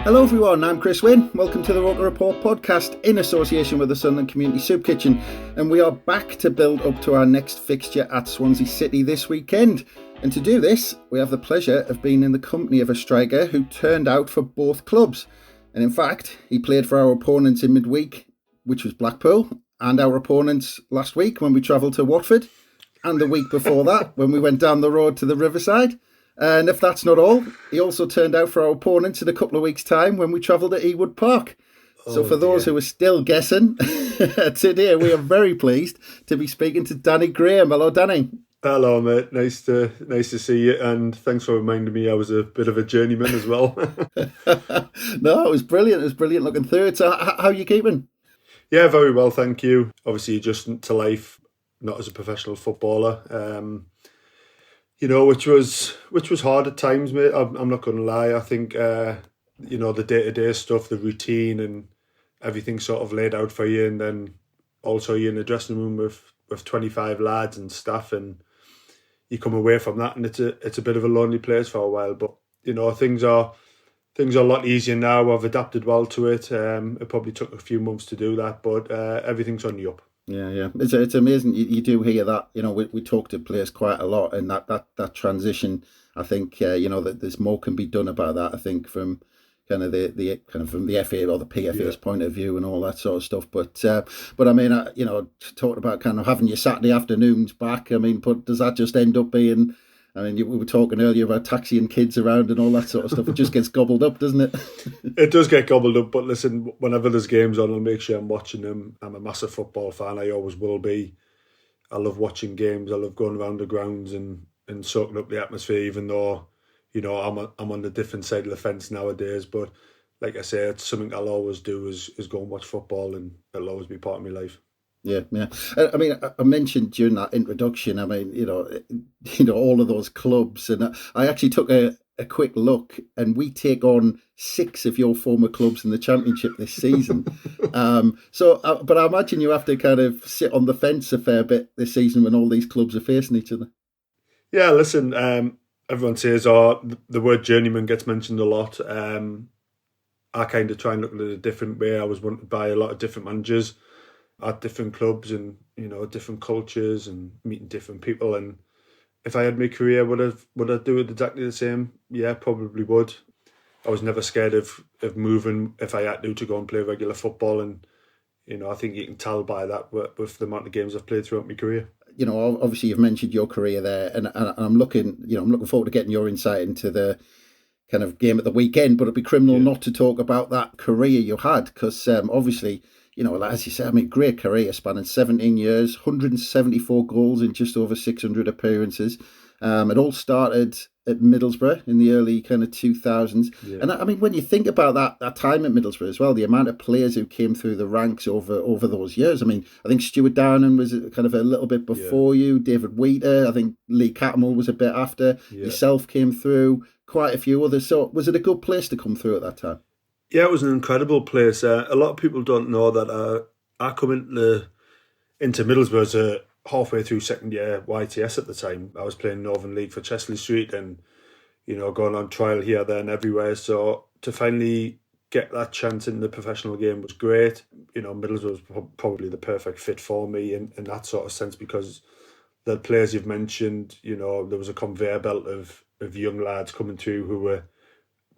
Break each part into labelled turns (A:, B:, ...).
A: Hello everyone, I'm Chris Wynn. Welcome to the ROKER Report podcast in association with the Sunderland Community Soup Kitchen, and we are back to build up to our next fixture at Swansea City this weekend. And to do this, we have the pleasure of being in the company of a striker who turned out for both clubs. And in fact, he played for our opponents in midweek, which was Blackpool, and our opponents last week when we travelled to Watford, and the week before that when we went down the road to the Riverside. And if that's not all, he also turned out for our opponents in a couple of weeks' time when we travelled to Ewood Park. So for those who are still guessing, today we are very pleased to be speaking to Danny Graham. Hello, Danny.
B: Hello, mate. Nice to see you, and thanks for reminding me I was a bit of a journeyman as well.
A: No, it was brilliant. It was brilliant looking through it. So how are you keeping?
B: Yeah, very well, thank you. Obviously, adjusting to life, not as a professional footballer. Which was hard at times, mate. I'm not going to lie. I think, the day-to-day stuff, the routine and everything sort of laid out for you. And then also you're in a dressing room with 25 lads and staff, and you come away from that and it's a bit of a lonely place for a while. But, things are a lot easier now. I've adapted well to it. It probably took a few months to do that, but everything's on the up.
A: Yeah. It's amazing. You do hear that. We talk to players quite a lot, and that transition. I think that there's more can be done about that. I think from kind of from the FA or the PFA's point of view and all that sort of stuff. But I mean, talking about kind of having your Saturday afternoons back. I mean, but does that just end up being? I mean, we were talking earlier about taxiing kids around and all that sort of stuff. It just gets gobbled up, doesn't it?
B: It does get gobbled up, but listen, whenever there's games on, I'll make sure I'm watching them. I'm a massive football fan. I always will be. I love watching games. I love going around the grounds and soaking up the atmosphere, even though, I'm on the different side of the fence nowadays. But like I say, it's something I'll always do is go and watch football, and it'll always be part of my life.
A: Yeah. I mean, I mentioned during that introduction, I mean, all of those clubs, and I actually took a quick look, and we take on 6 of your former clubs in the Championship this season. But I imagine you have to kind of sit on the fence a fair bit this season when all these clubs are facing each other.
B: Yeah, listen, everyone says, the word journeyman gets mentioned a lot. I kind of try and look at it a different way. I was wanted by a lot of different managers at different clubs and, different cultures and meeting different people. And if I had my career, would I do it exactly the same? Yeah, probably would. I was never scared of moving if I had to go and play regular football. And, I think you can tell by that with the amount of games I've played throughout my career.
A: Obviously you've mentioned your career there, and I'm looking forward to getting your insight into the kind of game at the weekend, but it'd be criminal not to talk about that career you had, because obviously, as you said, I mean, great career spanning 17 years, 174 goals in just over 600 appearances. It all started at Middlesbrough in the early kind of 2000s. Yeah. And I mean, when you think about that time at Middlesbrough as well, the amount of players who came through the ranks over those years. I mean, I think Stuart Downham was kind of a little bit before you, David Wheater, I think Lee Catmull was a bit after, yourself came through, quite a few others. So was it a good place to come through at that time?
B: Yeah, it was an incredible place. A lot of people don't know that I come into Middlesbrough as halfway through second year YTS at the time. I was playing Northern League for Chesley Street and, going on trial here, there and everywhere. So to finally get that chance in the professional game was great. Middlesbrough was probably the perfect fit for me in that sort of sense, because the players you've mentioned, there was a conveyor belt of young lads coming through who were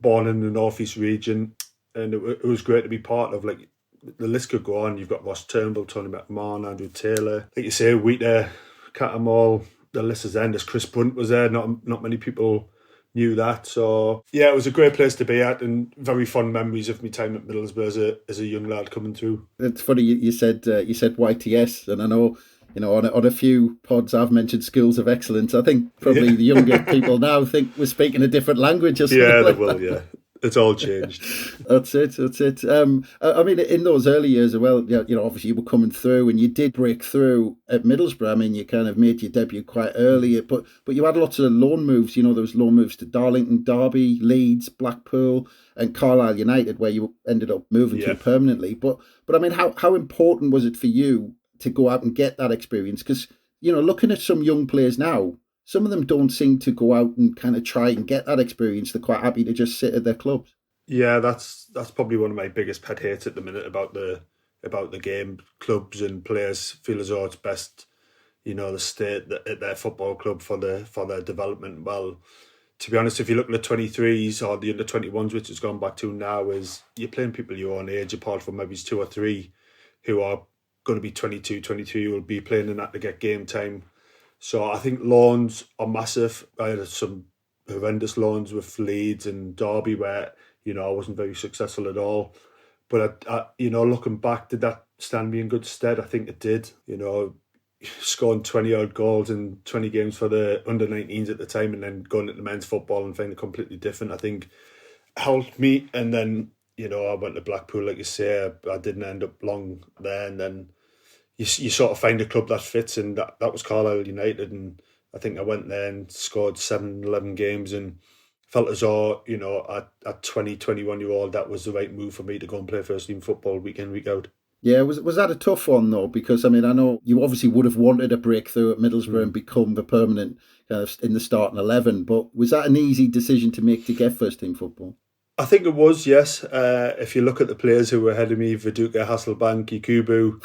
B: born in the North East region. And it was great to be part of. Like, the list could go on. You've got Ross Turnbull, Tony McMahon, Andrew Taylor. Like you say, Wheater, Catmull. The list is endless. Chris Brunt was there. Not many people knew that. So yeah, it was a great place to be at, and very fond memories of my time at Middlesbrough as a young lad coming through.
A: It's funny you said YTS, and I know. On a few pods I've mentioned schools of excellence. I think probably the younger people now think we're speaking a different language or something.
B: Yeah,
A: like
B: they will.
A: that.
B: Yeah. It's all changed.
A: That's it. I mean, in those early years as well, obviously you were coming through and you did break through at Middlesbrough. I mean, you kind of made your debut quite early, but you had lots of loan moves. There was loan moves to Darlington, Derby, Leeds, Blackpool and Carlisle United, where you ended up moving to permanently. But I mean, how important was it for you to go out and get that experience? Because looking at some young players now, some of them don't seem to go out and kind of try and get that experience. They're quite happy to just sit at their clubs.
B: Yeah, that's probably one of my biggest pet hates at the minute about the game. Clubs and players feel as though it's best, the state at their football club for their development. Well, to be honest, if you look at the 23s or the under 21s, which has gone back to now, is you're playing people your own age, apart from maybe 2 or 3 who are going to be 22, 23, who will be playing in that to get game time. So I think loans are massive. I had some horrendous loans with Leeds and Derby where, I wasn't very successful at all. But, looking back, did that stand me in good stead? I think it did. Scoring 20-odd goals in 20 games for the under-19s at the time and then going into men's football and finding it completely different, I think helped me. And then, I went to Blackpool, like you say. I didn't end up long there. And then you sort of find a club that fits, and that was Carlisle United. And I think I went there and scored 11 games and felt as though, at 20, 21-year-old, that was the right move for me to go and play first team football week in, week out.
A: Yeah, was that a tough one though? Because I know you obviously would have wanted a breakthrough at Middlesbrough and become the permanent kind of in the starting 11, but was that an easy decision to make to get first team football?
B: I think it was, yes. If you look at the players who were ahead of me, Viduka, Hasselbank, Ikubu,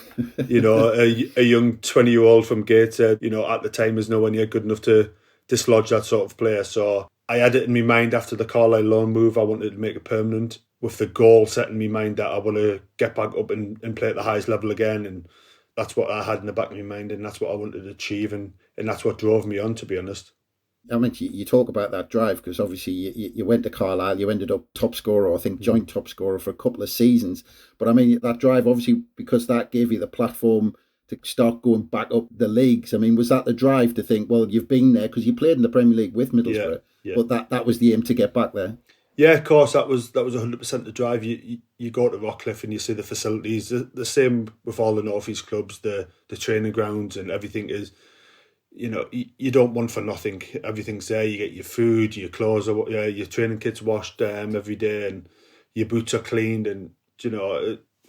B: a young 20-year-old from Gateshead, at the time was nowhere near good enough to dislodge that sort of player. So I had it in my mind after the Carlisle loan move, I wanted to make it permanent, with the goal set in my mind that I want to get back up and play at the highest level again. And that's what I had in the back of my mind, and that's what I wanted to achieve, and that's what drove me on, to be honest.
A: I mean, you talk about that drive because obviously you went to Carlisle, you ended up top scorer, I think joint top scorer for a couple of seasons. But I mean, that drive, obviously, because that gave you the platform to start going back up the leagues. I mean, was that the drive to think, well, you've been there because you played in the Premier League with Middlesbrough, but that was the aim to get back there?
B: Yeah, of course, that was 100% the drive. You go to Rockcliffe and you see the facilities. The same with all the North East clubs, the training grounds and everything is, you don't want for nothing. Everything's there. You get your food, your clothes, your training kit's washed every day, and your boots are cleaned. And,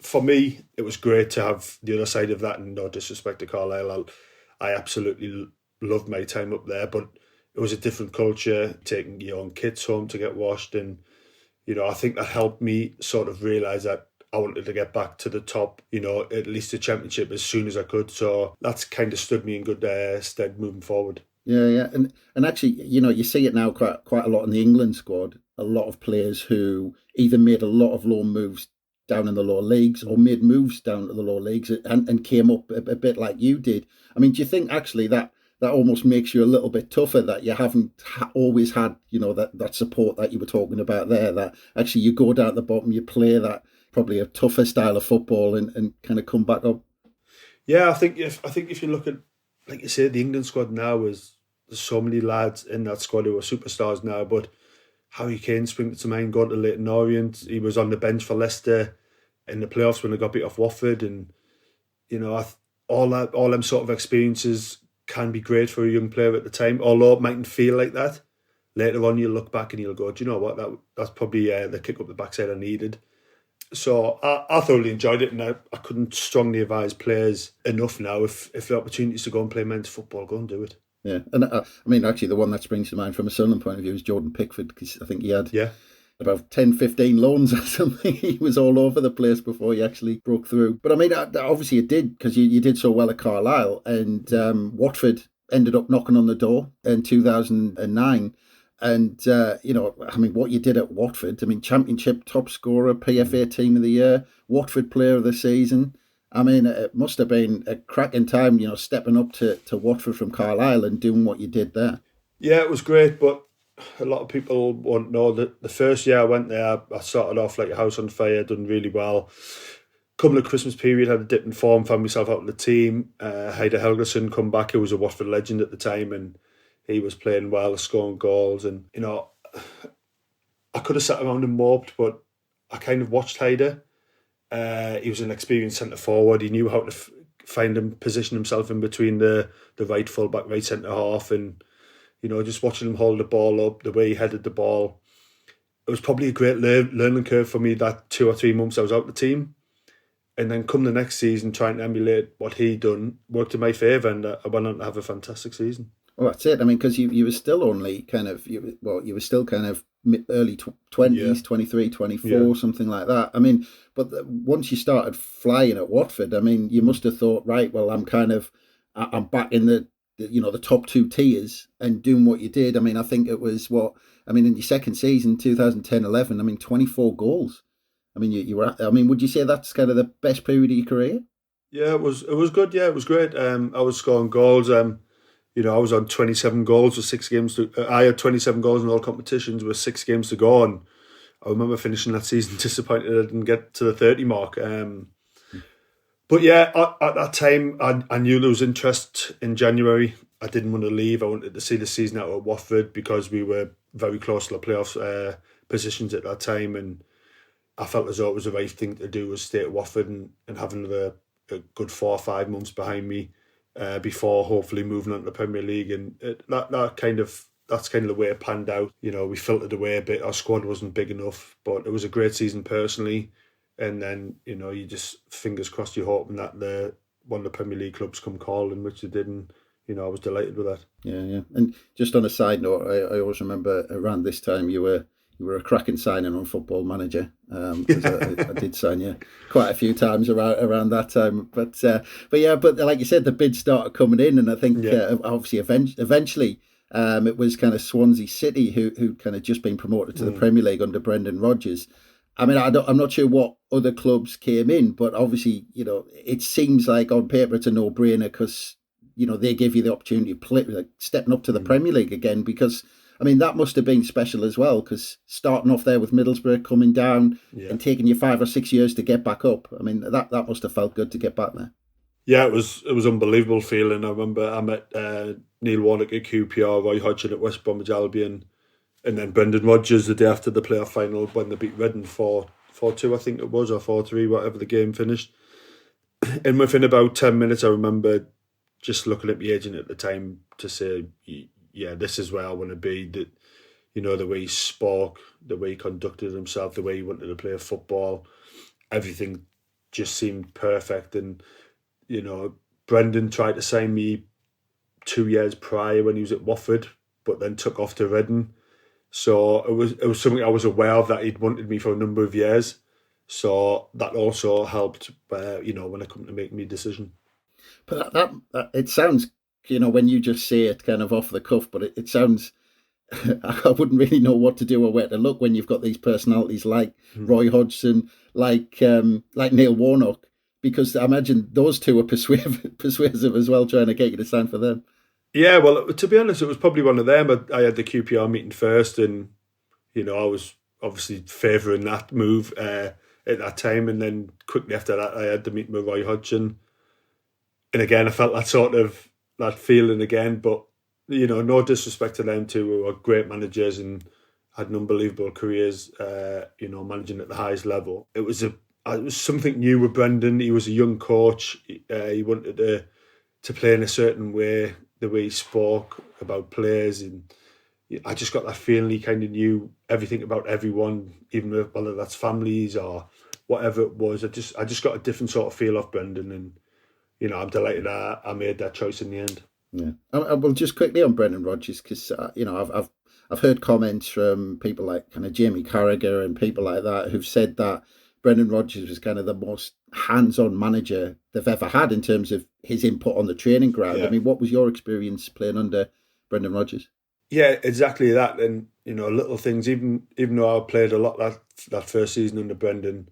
B: for me, it was great to have the other side of that, and no disrespect to Carlisle. I absolutely loved my time up there, but it was a different culture, taking your own kits home to get washed. And, I think that helped me sort of realise that I wanted to get back to the top, at least the championship as soon as I could. So that's kind of stood me in good stead moving forward.
A: Yeah. And actually, you see it now quite a lot in the England squad. A lot of players who either made a lot of loan moves down in the lower leagues or made moves down to the lower leagues and came up a bit like you did. I mean, do you think actually that almost makes you a little bit tougher, that you haven't always had, that support that you were talking about there, that actually you go down at the bottom, you play that probably a tougher style of football and kind of come back up?
B: Yeah, I think if you look at, like you say, the England squad now, there's so many lads in that squad who are superstars now, but Harry Kane springs to mind, going to Leyton Orient. He was on the bench for Leicester in the playoffs when they got beat off Watford, and all them sort of experiences can be great for a young player at the time, although it mightn't feel like that. Later on, you'll look back and you'll go, do you know what, that's probably the kick up the backside I needed. So I thoroughly enjoyed it, and I couldn't strongly advise players enough now, if the opportunities to go and play men's football, go and do it.
A: Yeah, and I mean, actually, the one that springs to mind from a Sunderland point of view is Jordan Pickford, because I think he had about 10, 15 loans or something. He was all over the place before he actually broke through. But I mean, obviously it did, because you did so well at Carlisle, and Watford ended up knocking on the door in 2009. And, I mean, what you did at Watford, I mean, Championship top scorer, PFA Team of the Year, Watford Player of the Season. I mean, it must have been a cracking time, stepping up to Watford from Carlisle and doing what you did there.
B: Yeah, it was great, but a lot of people won't know that the first year I went there, I started off like a house on fire, done really well. Couple of Christmas period, had a dip in form, found myself out of the team. Heider Helgeson come back, who was a Watford legend at the time, and he was playing well, scoring goals. And, I could have sat around and moped, but I kind of watched Heider. He was an experienced centre forward. He knew how to find and position himself in between the right full back, right centre half, and just watching him hold the ball up, the way he headed the ball. It was probably a great learning curve for me that 2 or 3 months I was out the team. And then come the next season, trying to emulate what he done worked in my favour, and I went on to have a fantastic season.
A: Well, that's it. I mean, because you were still only kind of, you were still kind of early 20s, 23, 24, something like that. I mean, but once you started flying at Watford, I mean, you must have thought, right, well, I'm back in the top two tiers and doing what you did. I mean, I think it was in your second season, 2010-11, I mean, 24 goals. I mean, you were, I mean, would you say that's kind of the best period of your career?
B: Yeah, it was good. Yeah, it was great. I was scoring goals. I was on 27 goals with 6 games I had 27 goals in all competitions with 6 games to go, and I remember finishing that season disappointed I didn't get to the 30 mark. But yeah, at that time, I knew there was interest in January. I didn't want to leave. I wanted to see the season out at Watford because we were very close to the playoff positions at that time, and I felt as though it was the right thing to do was stay at Watford and have another a good 4 or 5 months behind me before hopefully moving on to the Premier League. And that's kind of the way it panned out. We filtered away a bit. Our squad wasn't big enough, but it was a great season personally. And then, you just fingers crossed, you're hoping that one of the Premier League clubs come calling, which they did. And, I was delighted with that.
A: Yeah. And just on a side note, I always remember around this time you were a cracking signing on Football Manager. I did sign you quite a few times around that time. But like you said, the bids started coming in, and I think obviously eventually it was kind of Swansea City who kind of just been promoted to the Premier League under Brendan Rodgers. I mean, I'm not sure what other clubs came in, but obviously, it seems like on paper it's a no-brainer because, they give you the opportunity to play, like stepping up to the Premier League again, because, I mean, that must have been special as well, because starting off there with Middlesbrough, coming down and taking you 5 or 6 years to get back up. I mean, that must have felt good to get back there.
B: Yeah, it was unbelievable feeling. I remember I met Neil Warnock at QPR, Roy Hodgson at West Bromwich Albion, and then Brendan Rodgers the day after the playoff final when they beat Reading 4-2, I think it was, or 4-3, whatever the game finished. And within about 10 minutes, I remember just looking at my agent at the time to say, yeah, this is where I want to be. That, the way he spoke, the way he conducted himself, the way he wanted to play football, everything just seemed perfect. And, Brendan tried to sign me 2 years prior when he was at Watford, but then took off to Reading. So it was something I was aware of, that he'd wanted me for a number of years. So that also helped, when it come to make my decision.
A: But that it sounds, when you just say it kind of off the cuff, but it sounds, I wouldn't really know what to do or where to look when you've got these personalities like Roy Hodgson, like Neil Warnock, because I imagine those two are persuasive as well, trying to get you to sign for them.
B: Yeah, well, to be honest, it was probably one of them. I had the QPR meeting first, and I was obviously favouring that move at that time, and then quickly after that, I had the meeting with Roy Hodgson. And again, I felt that feeling again, but, no disrespect to them two, who were great managers and had an unbelievable careers, managing at the highest level. It was something new with Brendan. He was a young coach. He wanted to play in a certain way, the way he spoke about players. And I just got that feeling he kind of knew everything about everyone, even whether that's families or whatever it was. I just got a different sort of feel off Brendan, and I'm delighted I made that choice in the end.
A: Yeah. Well, just quickly on Brendan Rodgers, because I've heard comments from people like kind of Jamie Carragher and people like that who've said that Brendan Rodgers was kind of the most hands-on manager they've ever had in terms of his input on the training ground. Yeah. I mean, what was your experience playing under Brendan Rodgers?
B: Yeah, exactly that. And little things. Even though I played a lot that first season under Brendan,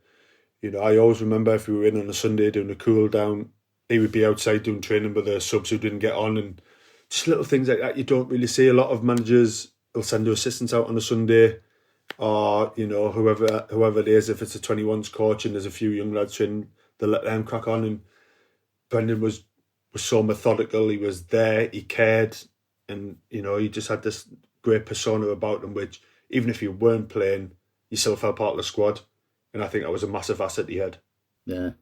B: I always remember if we were in on a Sunday doing a cool down, he would be outside doing training with the subs who didn't get on, and just little things like that you don't really see. A lot of managers will send their assistants out on a Sunday, or whoever it is. If it's a 21s coach and there's a few young lads training, they'll let them crack on. And Brendan was so methodical. He was there. He cared, and he just had this great persona about him, which even if you weren't playing, you still felt part of the squad. And I think that was a massive asset he had.
A: Yeah.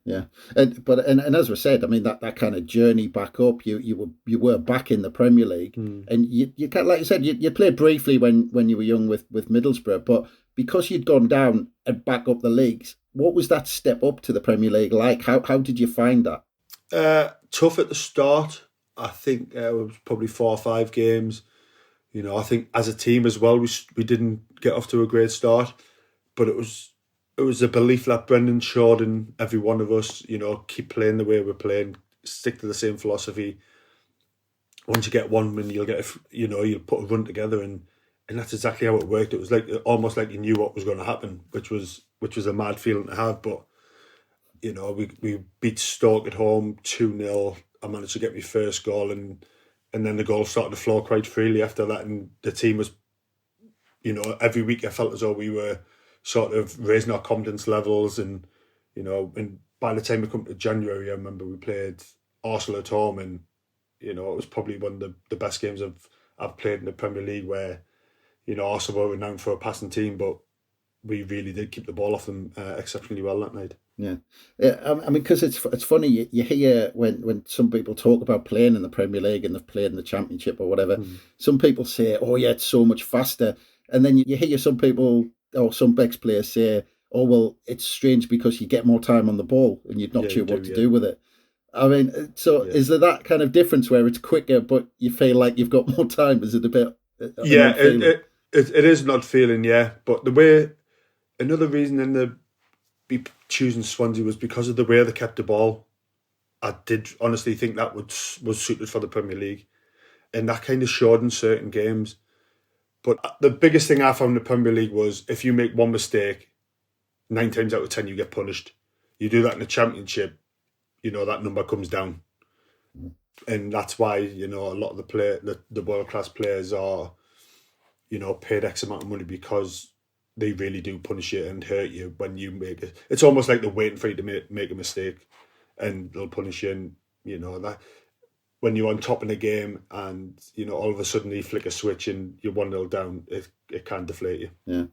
A: And as we said, I mean, that kind of journey back up, you were back in the Premier League, and you kind of, like you said, you played briefly when you were young with Middlesbrough, but because you'd gone down and back up the leagues, What was that step up to the Premier League like? How did you find that?
B: Tough at the start. I think it was probably 4 or 5 games. I think as a team as well, we didn't get off to a great start, but it was a belief that Brendan showed in every one of us. Keep playing the way we're playing, stick to the same philosophy. Once you get one win, you'll get you'll put a run together, and that's exactly how it worked. It was almost like you knew what was going to happen, which was a mad feeling to have. But we beat Stoke at home 2-0. I managed to get my first goal, and then the goals started to flow quite freely after that. And the team was, every week I felt as though we were sort of raising our confidence levels. And, and by the time we come to January, I remember we played Arsenal at home, and, it was probably one of the best games I've played in the Premier League, where, Arsenal were renowned for a passing team, but we really did keep the ball off them exceptionally well that night.
A: Yeah. I mean, because it's funny, you hear when some people talk about playing in the Premier League and they've played in the Championship or whatever, some people say, oh yeah, it's so much faster. And then you hear some people or some ex-players say, oh, well, it's strange because you get more time on the ball and you're not sure what to do with it. I mean, so is there that kind of difference where it's quicker, but you feel like you've got more time? Is it a bit?
B: Yeah, it is an odd feeling, yeah. But another reason in the choosing Swansea was because of the way they kept the ball. I did honestly think that was suited for the Premier League, and that kind of showed in certain games. But the biggest thing I found in the Premier League was if you make one mistake, 9 times out of 10 you get punished. You do that in the Championship, that number comes down, and that's why a lot of the world class players are paid X amount of money, because they really do punish you and hurt you when you make it. It's almost like they're waiting for you to make a mistake, and they'll punish you. And that when you're on top in a game, and all of a sudden you flick a switch and you're 1-0 down, it can deflate you.
A: Yeah,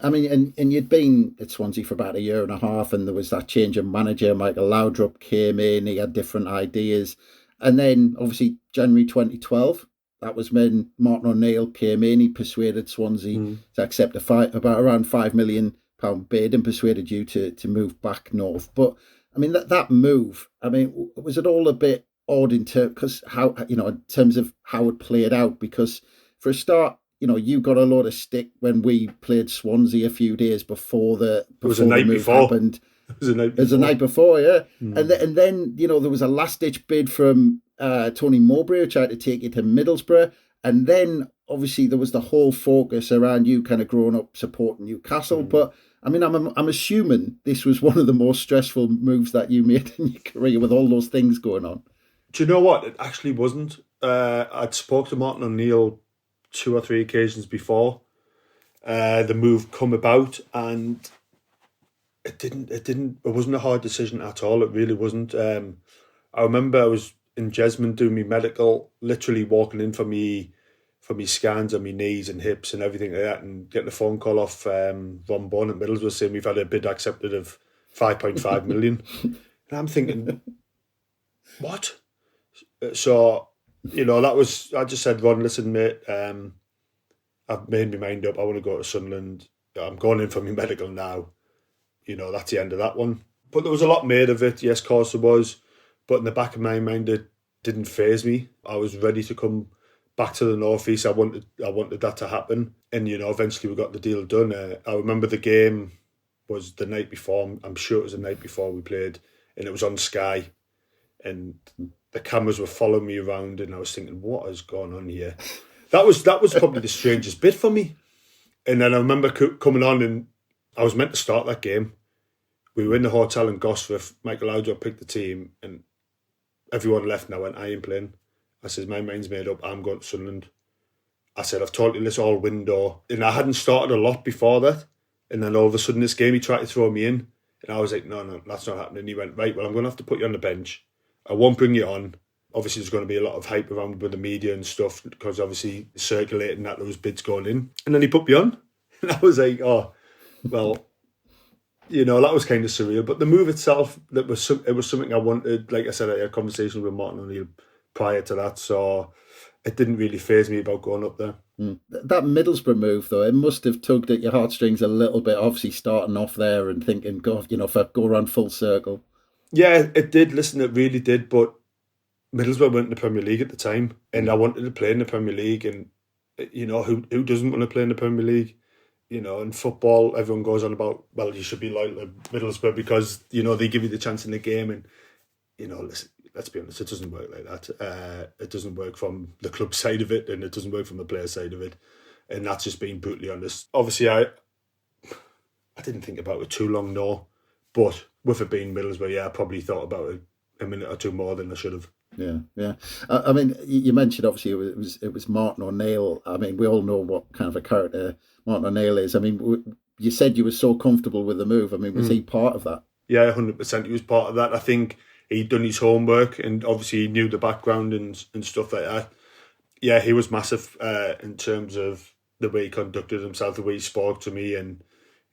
A: I mean, and you'd been at Swansea for about a year and a half, and there was that change of manager. Michael Laudrup came in; he had different ideas, and then obviously January 2012. That was when Martin O'Neill came in. He persuaded Swansea to accept about around £5 million bid, and persuaded you to move back north. But I mean, that move, I mean, was it all a bit odd in terms of how it played out? Because for a start, you got a lot of stick when we played Swansea a few days before the move happened. It was the night before, yeah. And then there was a last-ditch bid from Tony Mowbray, who tried to take you to Middlesbrough. And then, obviously, there was the whole focus around you kind of growing up supporting Newcastle. But, I mean, I'm assuming this was one of the most stressful moves that you made in your career with all those things going on.
B: Do you know what? It actually wasn't. I'd spoke to Martin O'Neill 2 or 3 occasions before the move come about, and it wasn't a hard decision at all. It really wasn't. I remember I was in Jesmond doing my medical, literally walking in for me scans on my knees and hips and everything like that, and getting a phone call off Ron Bourne at Middlesbrough saying we've had a bid accepted of 5.5 million. And I'm thinking, what? So, that was, I just said, Ron, listen, mate, I've made my mind up. I want to go to Sunderland. I'm going in for my medical now. That's the end of that one. But there was a lot made of it. Yes, of course there was. But in the back of my mind, it didn't faze me. I was ready to come back to the North East. I wanted that to happen. And, eventually we got the deal done. I remember the game was the night before. I'm sure it was the night before we played. And it was on Sky. And the cameras were following me around. And I was thinking, what is going on here? That was probably the strangest bit for me. And then I remember coming on, and I was meant to start that game. We were in the hotel in Gosforth. Michael Laudrup picked the team, and everyone left, and I went, I ain't playing. I said, my mind's made up, I'm going to Sunderland. I said, I've told you this all window. And I hadn't started a lot before that. And then all of a sudden this game, he tried to throw me in. And I was like, no, that's not happening. He went, right, well, I'm going to have to put you on the bench. I won't bring you on. Obviously, there's going to be a lot of hype around with the media and stuff, because obviously circulating that there was bids going in. And then he put me on. And I was like, oh, well, that was kind of surreal. But the move itself, it was something I wanted. Like I said, I had a conversation with Martin O'Neill prior to that. So it didn't really faze me about going up there.
A: That Middlesbrough move, though, it must have tugged at your heartstrings a little bit, obviously starting off there and thinking, go around full circle.
B: Yeah, it did. Listen, it really did. But Middlesbrough weren't in the Premier League at the time, and I wanted to play in the Premier League. And who doesn't want to play in the Premier League? In football, everyone goes on about, well, you should be loyal to Middlesbrough because they give you the chance in the game. And listen, let's be honest, it doesn't work like that. It doesn't work from the club side of it, and it doesn't work from the player side of it. And that's just being brutally honest. Obviously, I didn't think about it too long, no. But with it being Middlesbrough, yeah, I probably thought about it a minute or two more than I should have.
A: Yeah. I mean, you mentioned obviously it was Martin O'Neill. I mean, we all know what kind of a character Martin O'Neill is. I mean, you said you were so comfortable with the move. I mean, was he part of that?
B: Yeah, 100%. He was part of that. I think he'd done his homework and obviously he knew the background and stuff like that. Yeah, he was massive in terms of the way he conducted himself, the way he spoke to me, and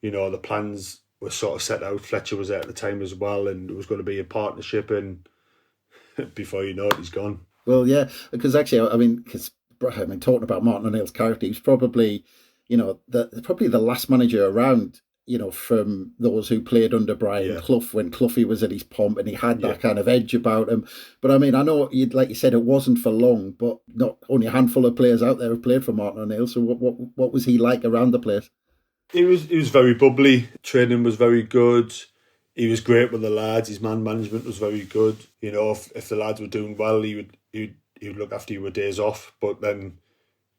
B: the plans were sort of set out. Fletcher was there at the time as well, and it was going to be a partnership, and before you know it, he's gone.
A: Well, yeah, because actually, I mean, talking about Martin O'Neill's character, he was probably, the last manager around, from those who played under Brian Clough when Cloughie was at his pomp and he had that kind of edge about him. But I mean, I know, like you said, it wasn't for long, but not only a handful of players out there have played for Martin O'Neill. So what was he like around the place?
B: He was very bubbly. Training was very good. He was great with the lads. His man management was very good. If the lads were doing well, he would look after you with days off. But then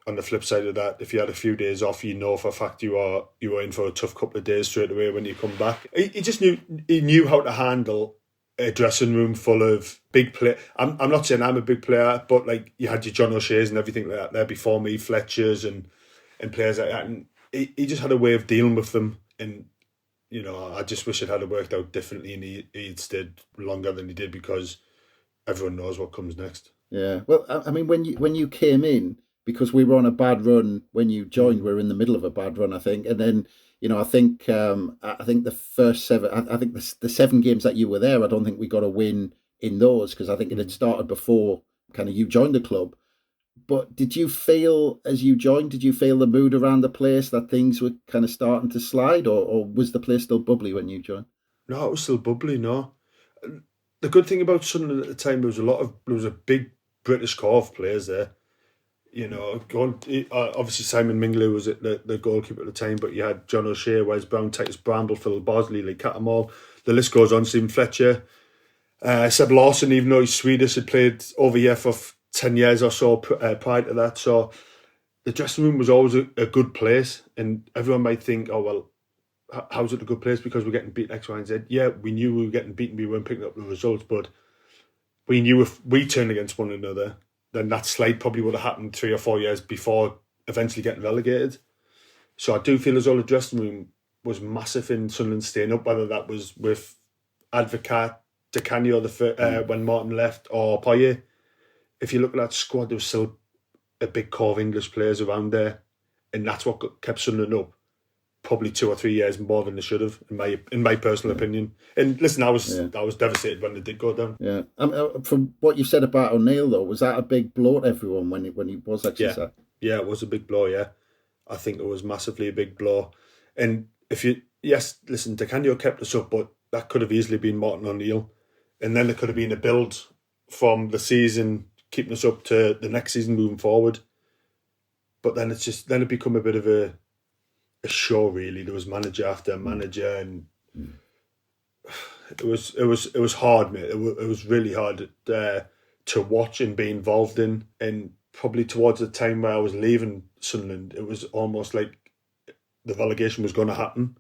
B: on the flip side of that, if you had a few days off, for a fact you were in for a tough couple of days straight away when you come back. He just knew how to handle a dressing room full of big play. I'm not saying I'm a big player, but like you had your John O'Shea's and everything like that there before me, Fletchers and players like that, and he just had a way of dealing with them. And I just wish it had worked out differently and he'd stayed longer than he did, because everyone knows what comes next. Yeah.
A: Well, I mean, when you came in, because we were on a bad run when you joined, we were in the middle of a bad run, I think. And then, I think the first seven, I think the 7 games that you were there, I don't think we got a win in those, because I think it had started before kind of you joined the club. But did you feel, as you joined, the mood around the place that things were kind of starting to slide, or was the place still bubbly when you joined?
B: No, it was still bubbly, no. The good thing about Sunderland at the time, there was a big British core of players there. Obviously Simon Minglew was the goalkeeper at the time, but you had John O'Shea, Wes Brown, Titus Bramble, Phil Bosley, Lee Catamall. The list goes on. Stephen Fletcher, Seb Lawson, even though he's Swedish, had played over here for 10 years or so prior to that. So the dressing room was always a good place, and everyone might think, oh, well, how's it a good place because we're getting beaten X, Y and Z? Yeah, we knew we were getting beaten, we weren't picking up the results, but we knew if we turned against one another, then that slide probably would have happened 3 or 4 years before eventually getting relegated. So I do feel as though the dressing room was massive in Sunderland staying up, whether that was with Advocaat, Di Canio when Martin left, or Poyet. If you look at that squad, there was still a big core of English players around there, and that's what kept Sunderland up. Probably 2 or 3 years more than they should have, in my personal opinion. And listen, I was devastated when they did go down.
A: Yeah. From what you said about O'Neill, though, was that a big blow to everyone when he was actually sacked?
B: Yeah, it was a big blow. Yeah, I think it was massively a big blow. And listen, Di Canio kept us up, but that could have easily been Martin O'Neill, and then there could have been a build from the season keeping us up to the next season moving forward. But then it become a bit of a show, really. There was manager after manager, and it was hard, mate. It was really hard to watch and be involved in. And probably towards the time where I was leaving Sunderland, it was almost like the relegation was going to happen,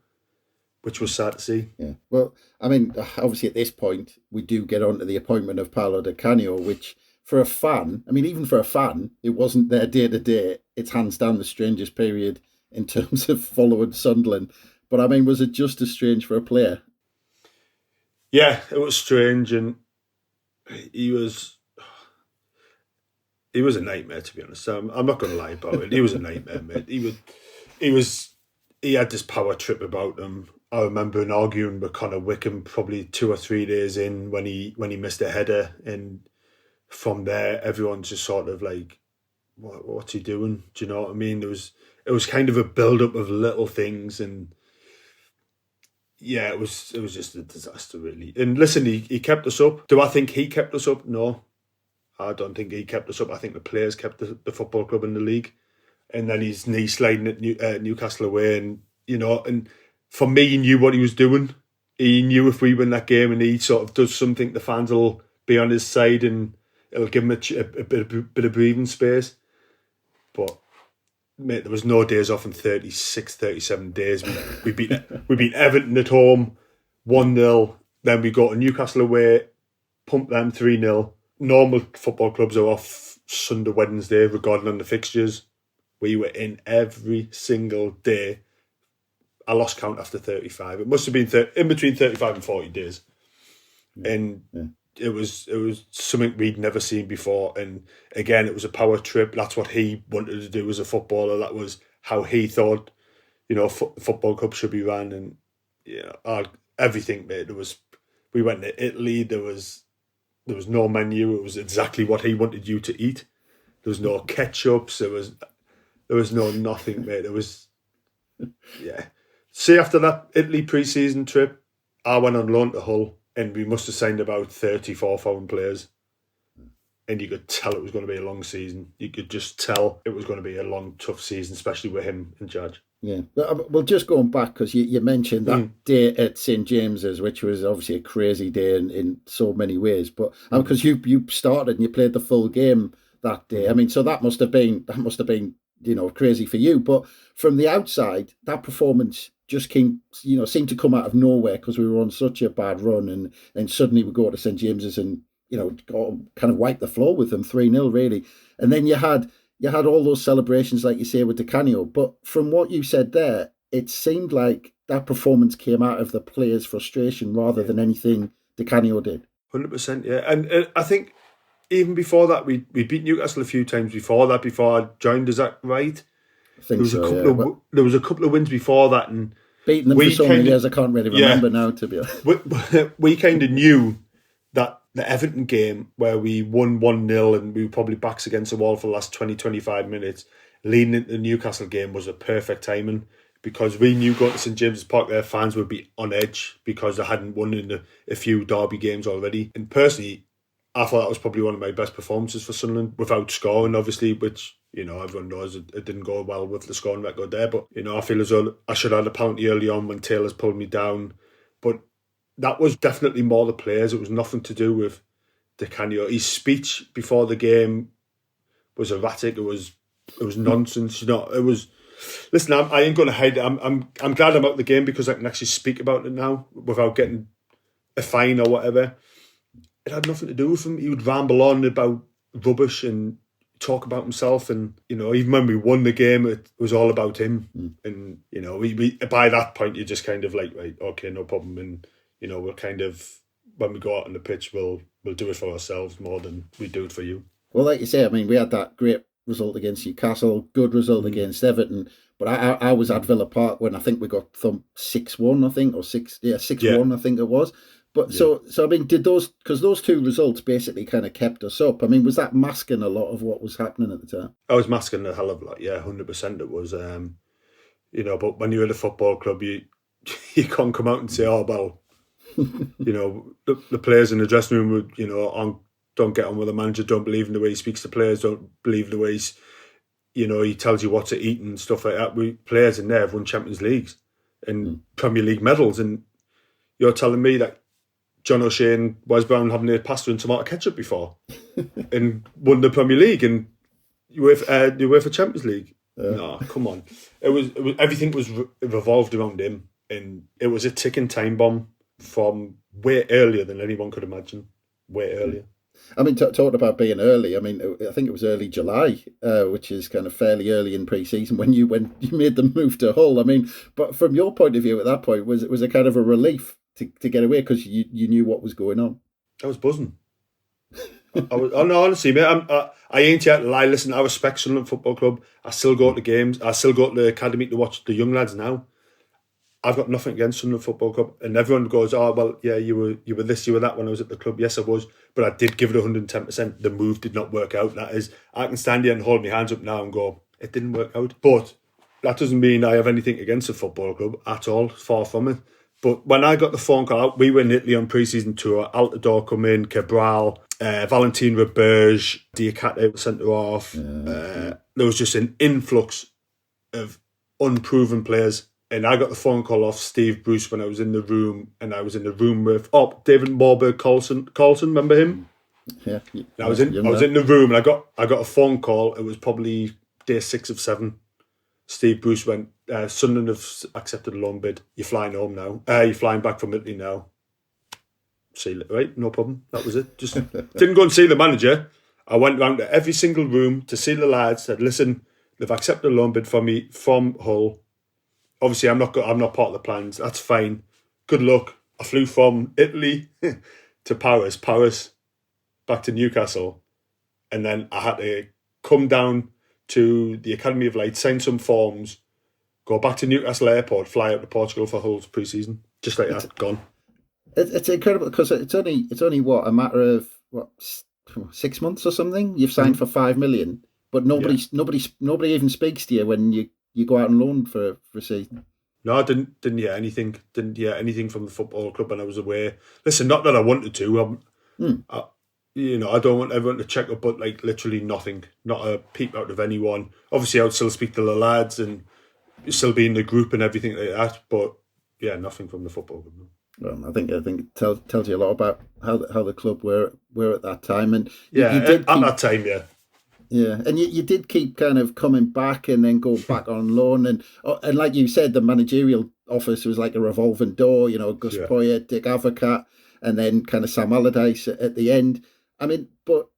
B: which was sad to see.
A: Yeah. Well, I mean, obviously at this point we do get on to the appointment of Paolo Di Canio, which for a fan, I mean, even for a fan, it wasn't their day to day. It's hands down the strangest period in terms of following Sunderland. But I mean, was it just as strange for a player?
B: Yeah, it was strange, and he was a nightmare, to be honest. I'm not going to lie about it. He was a nightmare, mate. He had this power trip about him. I remember arguing with Connor Wickham probably 2 or 3 days in when he missed a header, and from there everyone's just sort of like what's he doing? Do you know what I mean? It was kind of a build-up of little things, and yeah, it was just a disaster, really. And listen, he kept us up. Do I think he kept us up? No, I don't think he kept us up. I think the players kept the football club in the league. And then his knee sliding at Newcastle away, and and for me, he knew what he was doing. He knew if we win that game and he sort of does something, the fans will be on his side and it'll give him a bit of breathing space. But mate, there was no days off in 36, 37 days. We beat Everton at home 1-0. Then we go to Newcastle away, pump them 3-0. Normal football clubs are off Sunday, Wednesday, regarding on the fixtures. We were in every single day. I lost count after 35. It must have been in between 35 and 40 days. And it was something we'd never seen before. And again, it was a power trip. That's what he wanted to do as a footballer. That was how he thought, football club should be run. And everything, mate. We went to Italy. There was no menu. It was exactly what he wanted you to eat. There was no ketchups. There was no nothing, mate. It was, yeah. See, after that Italy pre-season trip, I went on loan to Hull, and we must have signed about 34 foreign players. And you could tell it was going to be a long season. You could just tell it was going to be a long, tough season, especially with him in charge. Yeah.
A: Well, just going back, because you mentioned that day at St James's, which was obviously a crazy day in so many ways. But because you started and you played the full game that day, I mean, so that must have been crazy for you. But from the outside, that performance just seemed to come out of nowhere because we were on such a bad run, and then suddenly we go to St James's and kind of wipe the floor with them 3-0 really. And then you had all those celebrations, like you say, with Di Canio. But from what you said there, it seemed like that performance came out of the players' frustration rather than anything Di Canio did.
B: 100%, yeah. And I think even before that, we beat Newcastle a few times before I joined. Is that right?
A: I think
B: there was a couple of wins before that, and
A: beating them for so many years, I can't really remember now, to be honest.
B: We kind of knew that the Everton game, where we won 1-0 and we were probably backs against the wall for the last 20, 25 minutes, leading into the Newcastle game was a perfect timing, because we knew going to St James's Park, their fans would be on edge because they hadn't won in a few derby games already. And personally, I thought that was probably one of my best performances for Sunderland, without scoring, obviously, which, everyone knows it didn't go well with the scoring record there. But, I feel as though I should have had a penalty early on when Taylor's pulled me down. But that was definitely more the players. It was nothing to do with Di Canio. His speech before the game was erratic. It was nonsense. It was... Listen, I ain't going to hide it. I'm glad I'm out of the game because I can actually speak about it now without getting a fine or whatever. It had nothing to do with him. He would ramble on about rubbish and talk about himself. And, even when we won the game, it was all about him. And, we by that point, you're just kind of like, right, okay, no problem. And, we'll kind of, when we go out on the pitch, we'll do it for ourselves more than we do it for you.
A: Well, like you say, I mean, we had that great result against Newcastle, good result against Everton. But I was at Villa Park when I think we got thumped 6-1, I think, or 6-1, I think it was. But so I mean, because those two results basically kind of kept us up. I mean, was that masking a lot of what was happening at the time?
B: I was masking a hell of a lot, yeah, 100% it was. But when you're at a football club, you can't come out and say, oh, well, the players in the dressing room would, don't get on with the manager, don't believe in the way he speaks to players, don't believe in the way he tells you what to eat and stuff like that. Players in there have won Champions Leagues and Premier League medals, and you're telling me that John O'Shea and Wes Brown haven't had pasta and tomato ketchup before and won the Premier League and UEFA Champions League. No, come on. It was everything was revolved around him, and it was a ticking time bomb from way earlier than anyone could imagine. Way earlier.
A: I mean, talking about being early, I mean, I think it was early July, which is kind of fairly early in pre-season when you made the move to Hull. I mean, but from your point of view at that point, was it a kind of a relief to get away because you knew what was going on?
B: I was buzzing. Honestly, mate, I ain't yet lie. Listen, I respect Sunderland Football Club. I still go to the games. I still go to the academy to watch the young lads now. I've got nothing against Sunderland Football Club, and everyone goes, "Oh well, yeah, you were this, you were that when I was at the club." Yes, I was, but I did give it 110%. The move did not work out. That is, I can stand here and hold my hands up now and go, "It didn't work out." But that doesn't mean I have anything against the football club at all. Far from it. But when I got the phone call out, we were in Italy on pre-season tour. Altidore come in, Cabral, Valentin Roberge, Diakate centre off. There was just an influx of unproven players. And I got the phone call off Steve Bruce when I was in the room, and I was in the room with David Mowbray Carlson, remember him?
A: Yeah.
B: I was in the room, and I got a phone call. It was probably day 6 of 7. Steve Bruce went, Sunderland have accepted a loan bid. You're flying home now. You're flying back from Italy now. See, right? No problem. That was it. Just didn't go and see the manager. I went round to every single room to see the lads. Said, listen, they've accepted a loan bid for me from Hull. Obviously, I'm not part of the plans. That's fine. Good luck. I flew from Italy to Paris, back to Newcastle, and then I had to come down to the Academy of Light, sign some forms, go back to Newcastle Airport, fly out to Portugal for Hull's pre-season. Just like that, gone.
A: It's incredible because it's only what, a matter of 6 months or something. You've signed for 5 million, but nobody even speaks to you when you go out on loan for a season.
B: No, I didn't hear anything. Didn't hear anything from the football club when I was away. Listen, not that I wanted to. I don't want everyone to check up, but like literally nothing. Not a peep out of anyone. Obviously, I would still speak to the lads and still be in the group and everything like that. But yeah, nothing from the football club.
A: Well, I think it tells you a lot about how the club were at that time, and
B: that time, yeah.
A: Yeah, and you did keep kind of coming back and then go back on loan, and like you said, the managerial office was like a revolving door. Gus Poyet, Dick Advocaat, and then kind of Sam Allardyce at the end. I mean, but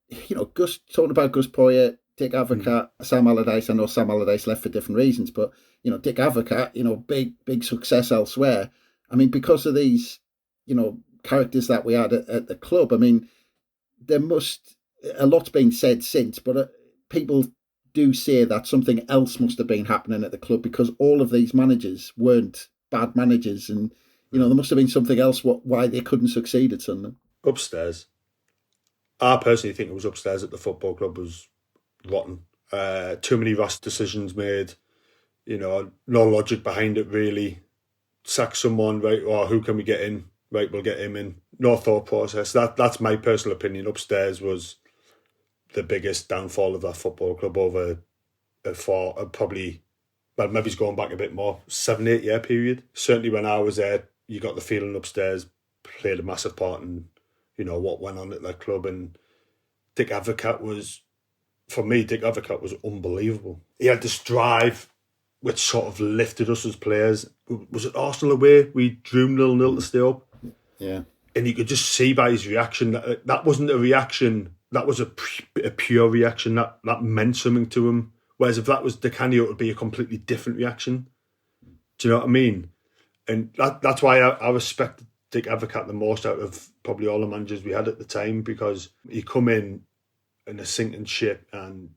A: talking about Gus Poyet, Dick Advocaat, Sam Allardyce. I know Sam Allardyce left for different reasons, but Dick Advocaat, big success elsewhere. I mean, because of these, characters that we had at the club. I mean, a lot's been said since, but people do say that something else must have been happening at the club because all of these managers weren't bad managers, and there must have been something else why they couldn't succeed at Sunderland.
B: Upstairs, I personally think it was upstairs at the football club was rotten. Too many rash decisions made. No logic behind it really. Sack someone, right? Or who can we get in? Right, we'll get him in. No thought process. That's my personal opinion. Upstairs was the biggest downfall of that football club over probably, well, maybe it's going back a bit more, 7-8 year period. Certainly when I was there, you got the feeling upstairs played a massive part in, what went on at that club. And Dick Advocaat was unbelievable. He had this drive which sort of lifted us as players. Was it Arsenal away? We drew 0-0 to stay up.
A: Yeah.
B: And you could just see by his reaction that wasn't a reaction. That was a pure reaction that meant something to him. Whereas if that was Di Canio, it would be a completely different reaction. Do you know what I mean? And that's why I respected Dick Advocaat the most out of probably all the managers we had at the time, because he come in a sinking ship and,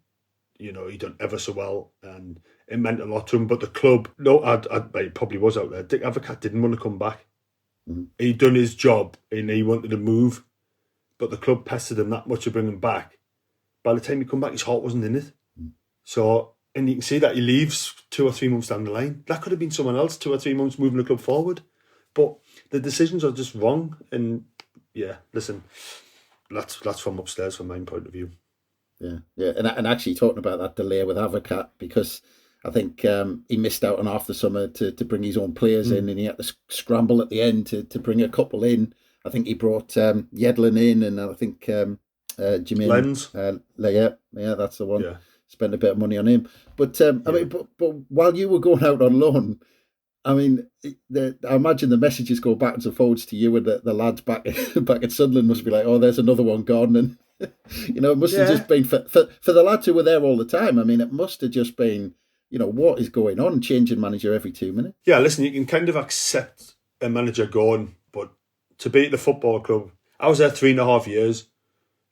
B: he done ever so well and it meant a lot to him. But the club, he probably was out there. Dick Advocaat didn't want to come back. Mm-hmm. He'd done his job and he wanted to move. But the club pestered him that much to bring him back. By the time he come back, his heart wasn't in it. Mm. So, and you can see that he leaves 2 or 3 months down the line. That could have been someone else 2 or 3 months moving the club forward. But the decisions are just wrong. And yeah, listen, that's from upstairs from my point of view.
A: Yeah. And actually talking about that delay with Advocaat, because I think he missed out on half the summer to bring his own players in, and he had to scramble at the end to bring a couple in. I think he brought Yedlin in, and I think Jimin
B: Lenz.
A: Yeah, that's the one. Yeah. Spent a bit of money on him. But I mean, but while you were going out on loan, I mean, I imagine the messages go backwards and forwards to you, and the lads back at Sunderland must be like, "Oh, there's another one gone," and it must have just been for the lads who were there all the time. I mean, it must have just been, what is going on? Changing manager every 2 minutes.
B: Yeah, listen, you can kind of accept a manager going, but to be at the football club, I was there 3.5 years,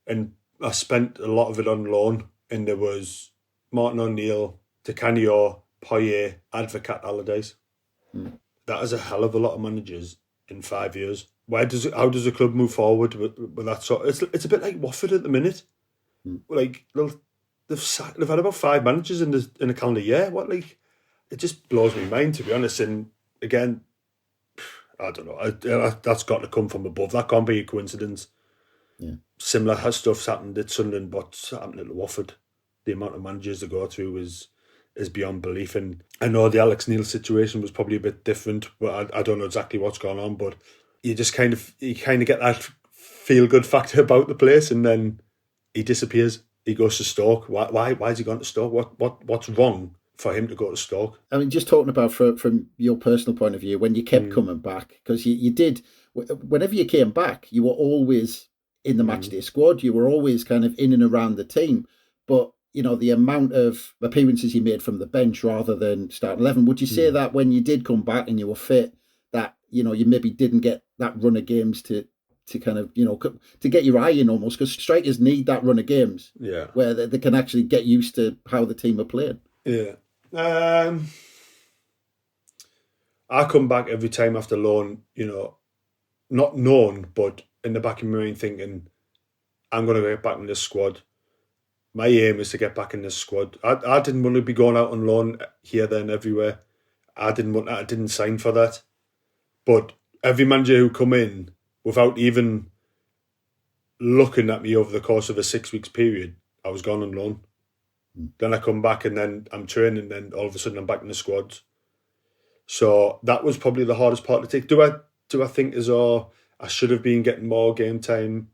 B: and I spent a lot of it on loan. And there was Martin O'Neill, Di Canio, Poyet, Advocaat, Allardyce. that is a hell of a lot of managers in 5 years. How does the club move forward with that sort? It's a bit like Watford at the minute. Like they've had about 5 managers in a calendar year. It just blows my mind, to be honest. And again, I don't know. That's got to come from above. That can't be a coincidence.
A: Yeah.
B: Similar stuff's happened at Sunderland, what's happened at Watford. The amount of managers to go through is beyond belief. And I know the Alex Neil situation was probably a bit different, but I don't know exactly what's going on. But you just kind of get that feel good factor about the place, and then he disappears. He goes to Stoke. Why has he gone to Stoke? What's wrong for him to go to Stoke?
A: I mean, just talking about from your personal point of view, when you kept coming back, because you did, whenever you came back, you were always in the matchday squad. You were always kind of in and around the team. But, you know, the amount of appearances you made from the bench rather than starting 11, would you say that when you did come back and you were fit, that, you know, you maybe didn't get that run of games to kind of, you know, to get your eye in almost, because strikers need that run of games where they can actually get used to how the team are playing.
B: Yeah. I come back every time after loan, you know, not known, but in the back of my mind thinking, I'm going to get back in this squad. My aim is to get back in this squad. I didn't want to be going out on loan here, there and everywhere. I didn't sign for that. But every manager who come in, without even looking at me over the course of a 6 weeks period, I was gone on loan. Then I come back and then I'm training, and then all of a sudden I'm back in the squads. So that was probably the hardest part to take. Do I think as though I should have been getting more game time?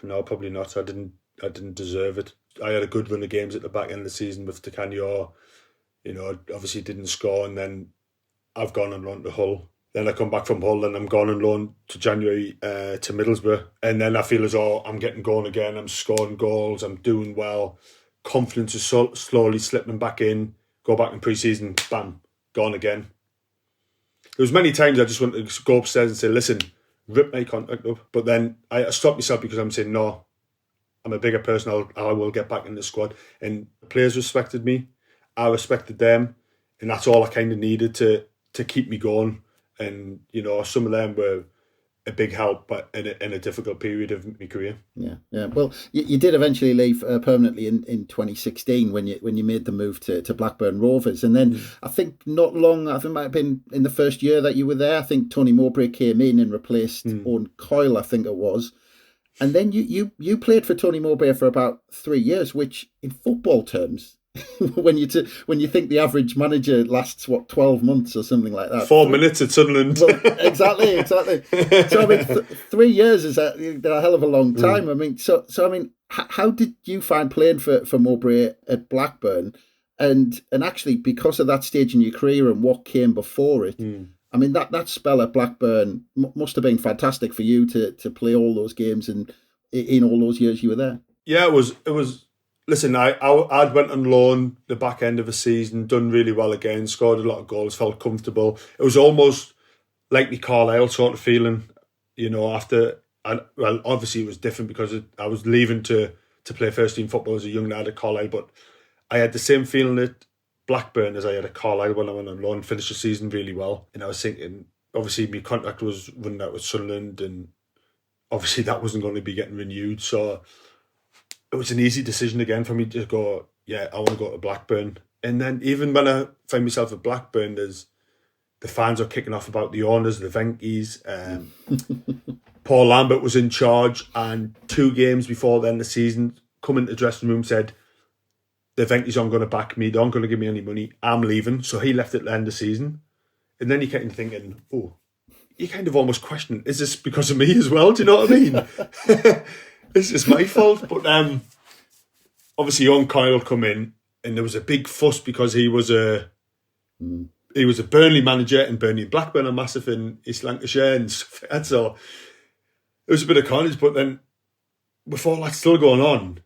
B: No, probably not. I didn't deserve it. I had a good run of games at the back end of the season with Di Canio. You know, obviously didn't score, and then I've gone on loan to Hull. Then I come back from Hull and I'm gone on loan to January to Middlesbrough. And then I feel as though I'm getting going again. I'm scoring goals. I'm doing well. Confidence is slowly slipping back in. Go back in pre-season, bam, gone again. There was many times I just wanted to go upstairs and say, listen, rip my contract up. But then I stopped myself because I'm saying, no, I'm a bigger person. I will get back in the squad. And the players respected me. I respected them. And that's all I kind of needed to keep me going. And, you know, some of them were a big help, but in a difficult period of my career.
A: Yeah. Well, you did eventually leave permanently in 2016 when you made the move to Blackburn Rovers. And then I think not long, I think it might have been in the first year that you were there, I think Tony Mowbray came in and replaced Owen Coyle, I think it was. And then you played for Tony Mowbray for about 3 years, which in football terms, when you think the average manager lasts 12 months or something like that.
B: 4 minutes at Sunderland.
A: Well, exactly. So I mean, 3 years is a hell of a long time. I mean, so I mean, how did you find playing for Mowbray at Blackburn, and actually because of that stage in your career and what came before it? I mean, that spell at Blackburn must have been fantastic for you to play all those games and in all those years you were there.
B: Yeah, it was. Listen, I'd went on loan the back end of a season, done really well again, scored a lot of goals, felt comfortable. It was almost like the Carlisle sort of feeling, you know, well, obviously it was different because I was leaving to play first team football as a young lad at Carlisle, but I had the same feeling at Blackburn as I had at Carlisle when I went on loan, finished the season really well. And I was thinking, obviously my contract was running out with Sunderland, and obviously that wasn't going to be getting renewed, so it was an easy decision again for me to go, yeah, I want to go to Blackburn. And then even when I find myself at Blackburn, the fans are kicking off about the owners, the Venkies. Paul Lambert was in charge, and 2 games before the end of the season, come into the dressing room, said, the Venkies aren't going to back me, they aren't going to give me any money, I'm leaving. So he left at the end of the season. And then you're kind of thinking, oh, you kind of almost question, is this because of me as well? Do you know what I mean? This is my fault. But obviously Owen Coyle come in, and there was a big fuss because he was a Burnley manager, and Burnley and Blackburn are massive in East Lancashire, and so it was a bit of carnage. But then with all that still going on,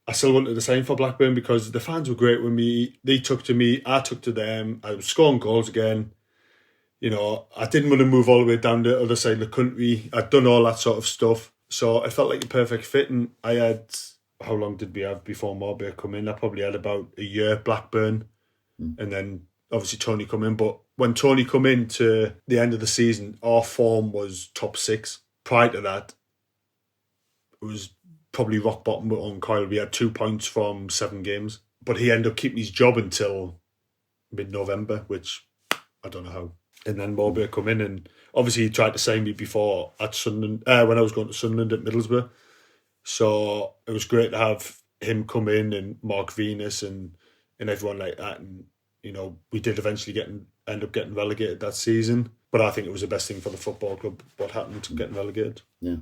B: I still wanted to sign for Blackburn because the fans were great with me. They took to me, I took to them. I was scoring goals again. You know, I didn't want to move all the way down the other side of the country. I'd done all that sort of stuff. So I felt like a perfect fit, and I had, how long did we have before Mowbray come in? I probably had about a year at Blackburn, and then obviously Tony come in. But when Tony come in to the end of the season, our form was top 6. Prior to that, it was probably rock bottom on Kyle. We had 2 points from 7 games. But he ended up keeping his job until mid-November, which I don't know how. And then Mowbray come in, and obviously he tried to sign me before at Sunderland, when I was going to Sunderland at Middlesbrough. So it was great to have him come in, and Mark Venus and everyone like that. And, you know, we did eventually end up getting relegated that season. But I think it was the best thing for the football club, what happened to getting relegated.
A: Yeah.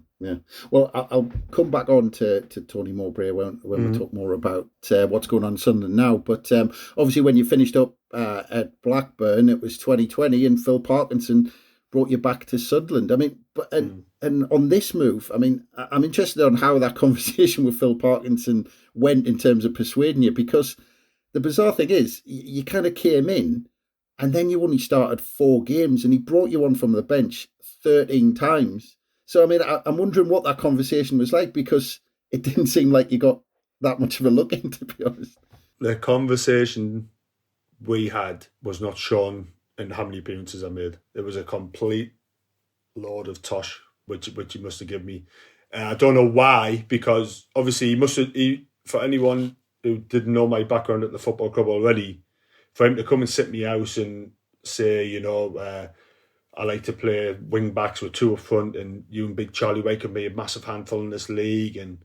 A: Well, I'll come back on to Tony Mowbray when we talk more about what's going on in Sunderland now. But obviously, when you finished up at Blackburn, it was 2020, and Phil Parkinson brought you back to Sunderland. I mean, and on this move, I mean, I'm interested on how that conversation with Phil Parkinson went in terms of persuading you, because the bizarre thing is, you kind of came in, and then you only started 4 games, and he brought you on from the bench 13 times. So, I mean, I'm wondering what that conversation was like, because it didn't seem like you got that much of a look in, to be honest.
B: The conversation we had was not shown in how many appearances I made. It was a complete load of tosh, which he must have given me. I don't know why, because obviously for anyone who didn't know my background at the football club already, for him to come and sit in my house and say, you know, I like to play wing backs with 2 up front, and you and Big Charlie White can be a massive handful in this league, and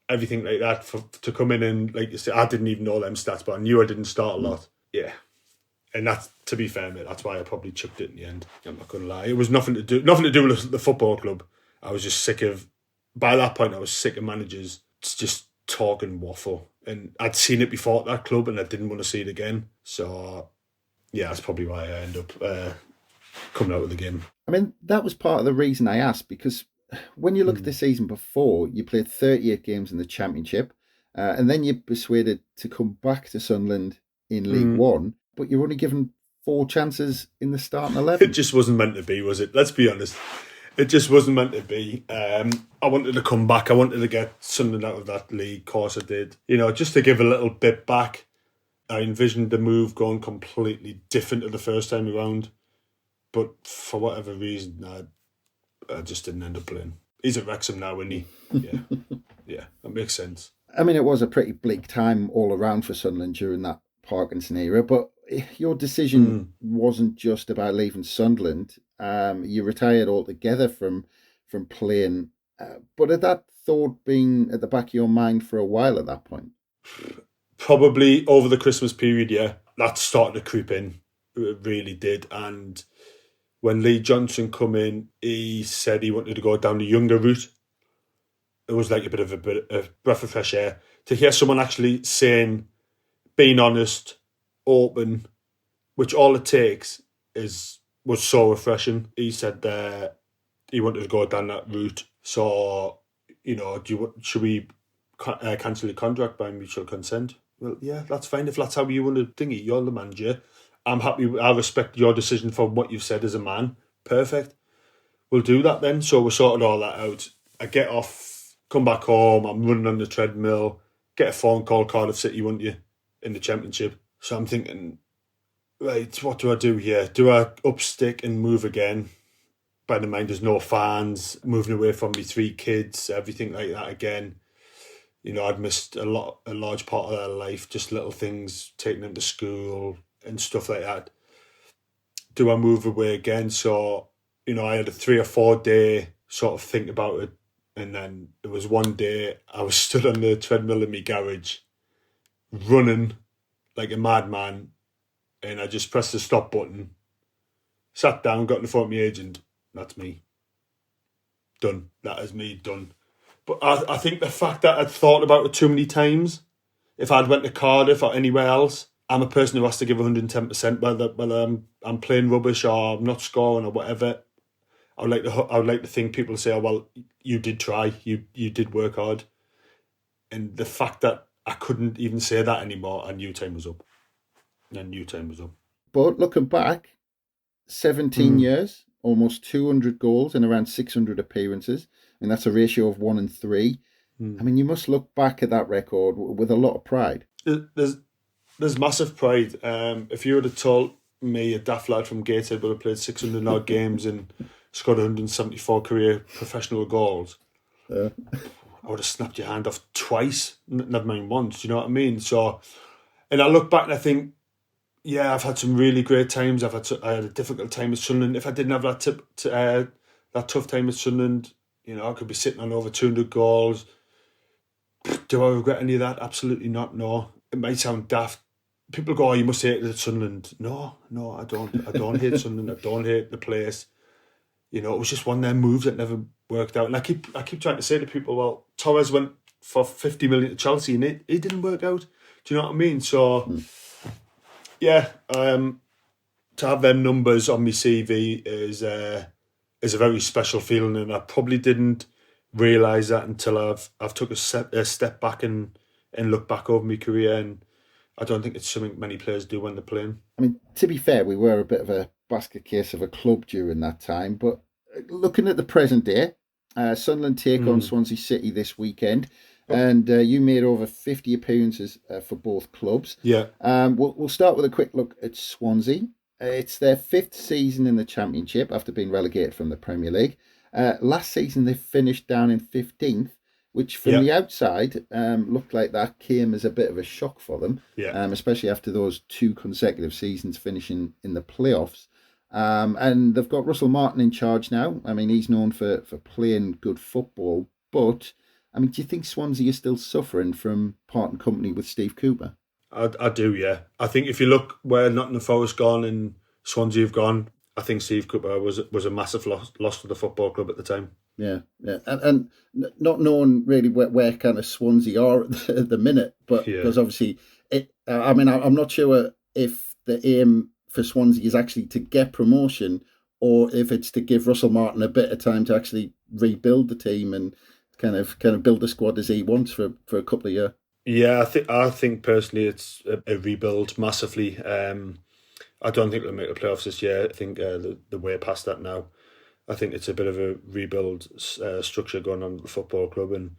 B: everything like that, to come in and, like you say, I didn't even know them stats, but I knew I didn't start a lot. Yeah. And that's, to be fair, mate, that's why I probably chucked it in the end. I'm not going to lie. It was nothing to do with the football club. I was just sick of, by that point, I was sick of managers just talking waffle. And I'd seen it before at that club, and I didn't want to see it again. So, yeah, that's probably why I end up coming out of the game.
A: I mean, that was part of the reason I asked, because when you look at the season before, you played 38 games in the Championship, and then you're persuaded to come back to Sunderland in League One, but you're only given 4 chances in the starting 11.
B: It just wasn't meant to be, was it? Let's be honest. It just wasn't meant to be. I wanted to come back. I wanted to get Sunderland out of that league. Of course I did. You know, just to give a little bit back. I envisioned the move going completely different to the first time around. But for whatever reason, I just didn't end up playing. He's at Wrexham now, isn't he? Yeah, that makes sense.
A: I mean, it was a pretty bleak time all around for Sunderland during that Parkinson era, but your decision wasn't just about leaving Sunderland. You retired altogether from playing, but had that thought been at the back of your mind for a while at that point?
B: Probably over the Christmas period, yeah. That started to creep in. It really did. And when Lee Johnson come in, he said he wanted to go down the younger route. It was like a bit of a breath of fresh air. To hear someone actually saying, being honest, open, which all it takes was so refreshing. He said he wanted to go down that route. So, you know, should we cancel the contract by mutual consent? Well, yeah, that's fine. If that's how you want to think it, you're the manager. I'm happy. I respect your decision for what you've said as a man. Perfect. We'll do that then. So we sorted all that out. I get off, come back home. I'm running on the treadmill. Get a phone call, Cardiff City, won't you, in the Championship. So I'm thinking, right, what do I do here? Do I up stick and move again? Bear in mind, there's no fans, moving away from me 3 kids, everything like that again. You know, I'd missed a large part of their life, just little things, taking them to school and stuff like that. Do I move away again? So, you know, I had a 3 or 4 day sort of think about it. And then there was one day I was stood on the treadmill in my garage, running like a madman. And I just pressed the stop button, sat down, got in front of my agent. That's me. Done. That is me, done. But I think the fact that I'd thought about it too many times, if I'd went to Cardiff or anywhere else, I'm a person who has to give 110%, whether I'm playing rubbish or I'm not scoring or whatever. I would like to think people say, oh, well, you did try, you did work hard. And the fact that I couldn't even say that anymore, I knew time was up.
A: But looking back, 17 years, almost 200 goals and around 600 appearances. And that's a ratio of 1 in 3. I mean, you must look back at that record with a lot of pride.
B: There's massive pride. If you would have told me, a daft lad from Gateshead, but I played 600 odd games and scored 174 career professional goals, I would have snapped your hand off twice, never mind once. Do you know what I mean? So, and I look back and I think, yeah, I've had some really great times. I had a difficult time at Sunderland. If I didn't have that tough time at Sunderland, I could be sitting on over 200 goals. Do I regret any of that? Absolutely not. No. It might sound daft. People go, "Oh, you must hate it at Sunderland." No, I don't. I don't hate Sunderland. I don't hate the place. It was just one of their moves that never worked out. And I keep trying to say to people, well, Torres went for 50 million to Chelsea and it didn't work out. Do you know what I mean? So, yeah, to have them numbers on my CV is a very special feeling, and I probably didn't realise that until I've took a step back and look back over my career, and I don't think it's something many players do when they're playing.
A: I mean, to be fair, we were a bit of a basket case of a club during that time, but looking at the present day, Sunderland take on Swansea City this weekend, and you made over 50 appearances for both clubs.
B: Yeah.
A: We'll start with a quick look at Swansea. It's their 5th season in the Championship after being relegated from the Premier League. Last season they finished down in 15th, which from the outside looked like that came as a bit of a shock for them, especially after those 2 consecutive seasons finishing in the playoffs. And they've got Russell Martin in charge now. I mean, he's known for playing good football, but I mean, do you think Swansea is still suffering from parting company with Steve Cooper?
B: I do, yeah. I think if you look where Nottingham Forest gone and Swansea have gone, I think Steve Cooper was a massive loss to the football club at the time.
A: Yeah. And not knowing really where kind of Swansea are at the minute, but because obviously I'm not sure if the aim for Swansea is actually to get promotion or if it's to give Russell Martin a bit of time to actually rebuild the team and kind of build the squad as he wants for a couple of years.
B: Yeah, I think personally it's a rebuild massively. I don't think they'll make the playoffs this year. I think the way past that now. I think it's a bit of a rebuild structure going on at the football club, and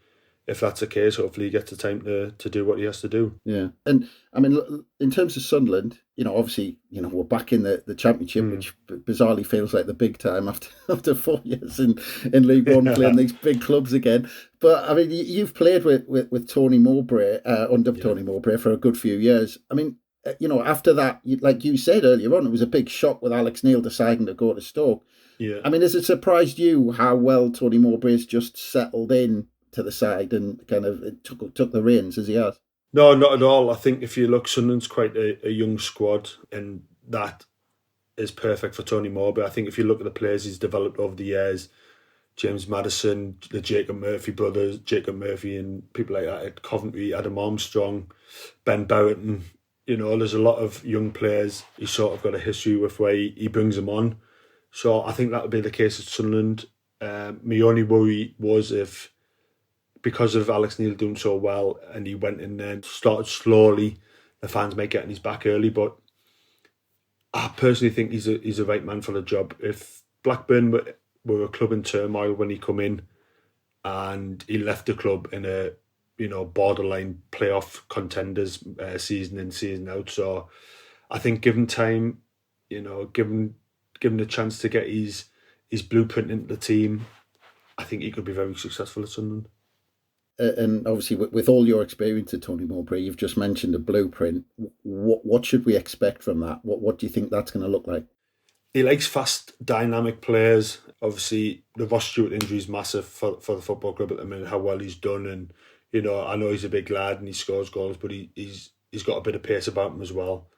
B: if that's the case, hopefully he gets the time to do what he has to do. Yeah,
A: and I mean, in terms of Sunderland, obviously, we're back in the Championship, which bizarrely feels like the big time after 4 years in League One, playing these big clubs again. But I mean, you've played with Tony Mowbray, under Tony Mowbray for a good few years. I mean, after that, like you said earlier on, it was a big shock with Alex Neil deciding to go to Stoke.
B: Yeah.
A: I mean, has it surprised you how well Tony Mowbray's just settled in to the side and kind of took the reins as he has?
B: No, not at all. I think if you look, Sunderland's quite a young squad, and that is perfect for Tony Mowbray. I think if you look at the players he's developed over the years, James Maddison, the Jacob Murphy brothers, Jacob Murphy and people like that at Coventry, Adam Armstrong, Ben Barrett, and there's a lot of young players he's sort of got a history with where he brings them on. So I think that would be the case at Sunderland. My only worry was if, because of Alex Neil doing so well and he went in and started slowly, the fans might get on his back early. But I personally think he's a right man for the job. If Blackburn were a club in turmoil when he come in and he left the club in a borderline playoff contenders season in, season out. So I think given time, given the chance to get his blueprint into the team, I think he could be very successful at Sunderland.
A: And obviously, with all your experience at Tony Mowbray, you've just mentioned a blueprint. What should we expect from that? What do you think that's going to look like?
B: He likes fast, dynamic players. Obviously, the Ross Stewart injury is massive for the football club at the minute, how well he's done. And, I know he's a big lad and he scores goals, but he's got a bit of pace about him as well.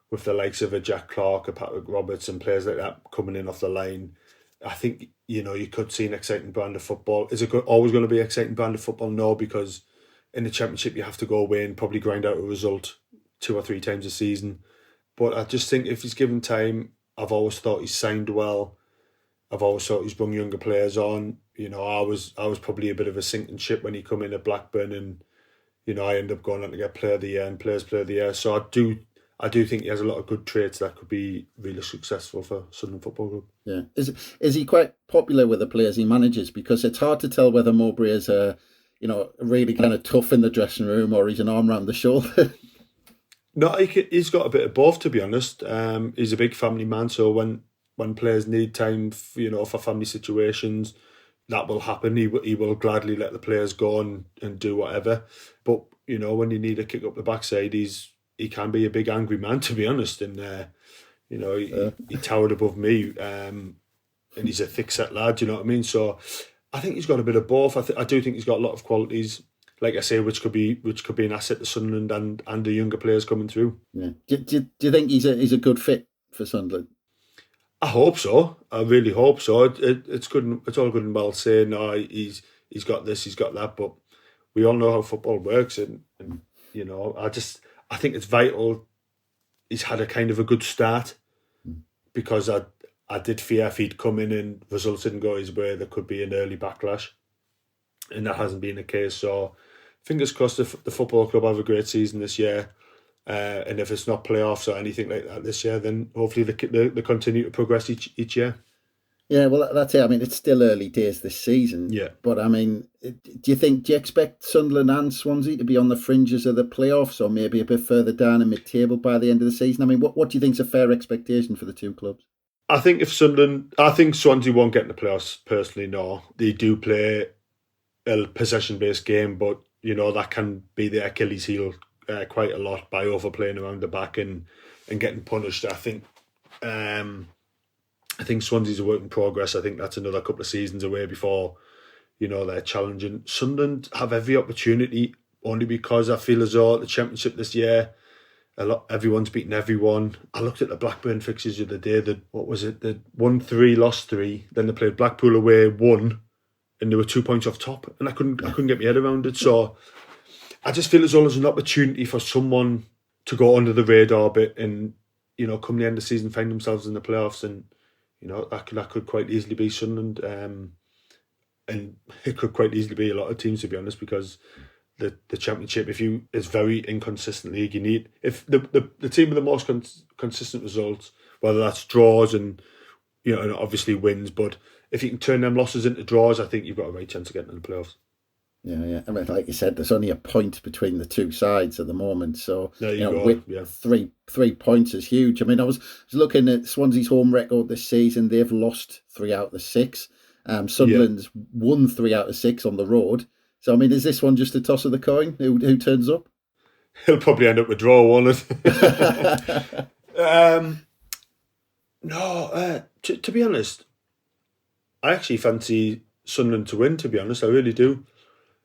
B: With the likes of a Jack Clark, a Patrick Roberts and players like that coming in off the line, I think, you could see an exciting brand of football. Is it always going to be an exciting brand of football? No, because in the Championship you have to go away and probably grind out a result 2 or 3 times a season. But I just think if he's given time, I've always thought he's signed well. I've always thought he's brought younger players on. I was probably a bit of a sinking ship when he come in at Blackburn, and I ended up going on to get Player of the Year and Players Player of the Year. So I do think he has a lot of good traits that could be really successful for Sunderland Football Club.
A: Yeah, is he quite popular with the players he manages? Because it's hard to tell whether Mowbray is really kind of tough in the dressing room or he's an arm around the shoulder.
B: No, he's got a bit of both, to be honest. He's a big family man, so when players need time, for family situations, that will happen. He will gladly let the players go and do whatever. But when you need a kick up the backside, he can be a big angry man, to be honest. And he towered above me, and he's a thick set lad. You know what I mean? So I think he's got a bit of both. I do think he's got a lot of qualities, like I say, which could be an asset to Sunderland and the younger players coming through.
A: Yeah. Do you think he's a good fit for Sunderland?
B: I hope so. I really hope so. It's good. It's all good and well saying, "No, he's got this, he's got that," but we all know how football works, and I think it's vital. He's had a kind of a good start, because I did fear if he'd come in and results didn't go his way, there could be an early backlash, and that hasn't been the case. So fingers crossed the football club have a great season this year. And if it's not playoffs or anything like that this year, then hopefully they continue to progress each year.
A: Yeah, well, that's it. I mean, it's still early days this season.
B: Yeah.
A: But I mean, do you expect Sunderland and Swansea to be on the fringes of the playoffs, or maybe a bit further down in mid-table by the end of the season? I mean, what do you think is a fair expectation for the two clubs?
B: I think Swansea won't get in the playoffs, personally, no. They do play a possession-based game, but, that can be the Achilles heel quite a lot by overplaying around the back and getting punished. I think Swansea's a work in progress. I think that's another couple of seasons away before they're challenging. Sunderland have every opportunity, only because I feel as though the Championship this year, everyone's beaten everyone. I looked at the Blackburn fixtures the other day. They won 3, lost 3. Then they played Blackpool away, won, and they were 2 points off top. And I couldn't get my head around it. So I just feel as though there's an opportunity for someone to go under the radar a bit and, come the end of the season, find themselves in the playoffs. And, that could quite easily be Sunderland. And it could quite easily be a lot of teams, to be honest, because the Championship, is very inconsistent league. You need, if the team with the most consistent results, whether that's draws and, and obviously wins, but if you can turn them losses into draws, I think you've got a right chance of getting in the playoffs.
A: Yeah. I mean, like you said, there's only a point between the two sides at the moment. So,
B: there you go. Yeah.
A: 3 points is huge. I mean, I was looking at Swansea's home record this season. They've lost 3 out of the 6. Sunderland's won 3 out of 6 on the road. So, I mean, is this one just a toss of the coin? Who turns up?
B: He'll probably end up with draw, won't it? No, to be honest, I actually fancy Sunderland to win, to be honest. I really do.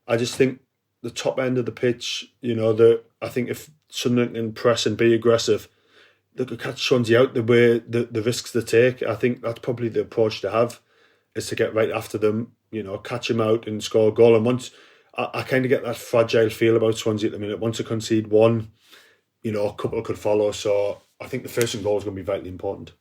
B: I just think the top end of the pitch, I think if Sunderland can press and be aggressive, they could catch Swansea out the way the risks they take. I think that's probably the approach to have, is to get right after them, catch them out and score a goal. And once I kind of get that fragile feel about Swansea at the minute. Once they concede one, a couple could follow. So I think the first goal is going to be vitally important.